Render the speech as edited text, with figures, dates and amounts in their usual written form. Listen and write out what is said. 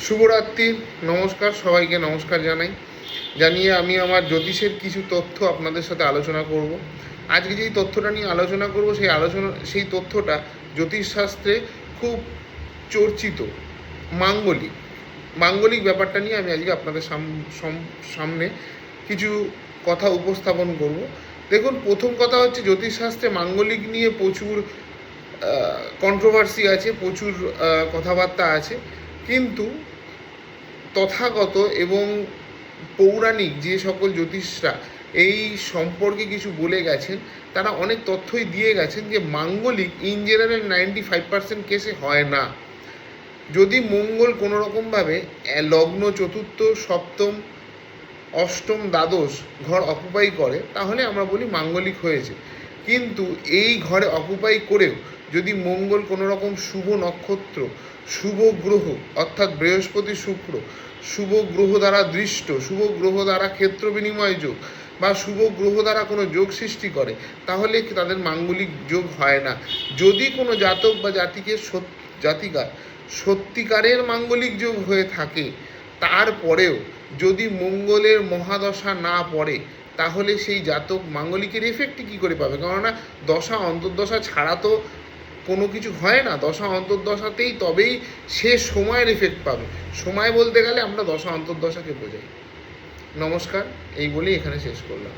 শুভরাত্রির নমস্কার, সবাইকে নমস্কার জানিয়ে আমি আমার জ্যোতিষের কিছু তথ্য আপনাদের সাথে আলোচনা করব। আজকে যেই তথ্যটা নিয়ে আলোচনা করব সেই তথ্যটা জ্যোতিষশাস্ত্রে খুব চর্চিত মাঙ্গলিক ব্যাপারটা নিয়ে আমি আজকে আপনাদের সামনে কিছু কথা উপস্থাপন করব। দেখুন, প্রথম কথা হচ্ছে জ্যোতিষশাস্ত্রে মাঙ্গলিক নিয়ে প্রচুর কন্ট্রোভার্সি আছে, প্রচুর কথাবার্তা আছে, কিন্তু তথাগত এবং পৌরাণিক যে সকল জ্যোতিষরা এই সম্পর্কে কিছু বলে গেছেন, তারা অনেক তথ্যই দিয়ে গেছেন যে মাঙ্গলিক ইন জেনারেল 95% কেসে হয় না। যদি মঙ্গল কোনো রকমভাবে লগ্ন চতুর্থ, সপ্তম, অষ্টম, দ্বাদশ ঘর অকুপাই করে, তাহলে আমরা বলি মাঙ্গলিক হয়েছে। কিন্তু এই ঘরে অকুপাই করেও যদি মঙ্গল কোনো রকম শুভ নক্ষত্র, শুভ গ্রহ অর্থাৎ বৃহস্পতি, শুক্র, শুভ গ্রহ দ্বারা দৃষ্ট, শুভ গ্রহ দ্বারা ক্ষেত্র বিনিময় যোগ বা শুভ গ্রহ দ্বারা কোনো যোগ সৃষ্টি করে, তাহলে তাদের মাঙ্গলিক যোগ হয় না। যদি কোনো জাতক বা জাতিকা সত্যিকারের মাঙ্গলিক যোগ হয়ে থাকে, তারপরেও যদি মঙ্গলের মহাদশা না পড়ে, তাহলে সেই জাতক মাঙ্গলিকের এফেক্টই কী করে পাবে? কেননা দশা অন্তর্দশা ছাড়া তো কোনো কিছু হয় না। দশা অন্তর্দশাতেই তবেই সে সময়ের এফেক্ট পাবে। সময় বলতে গেলে আমরা দশা অন্তর্দশাকে বোঝাই। নমস্কার, এই বলেই এখানে শেষ করলাম।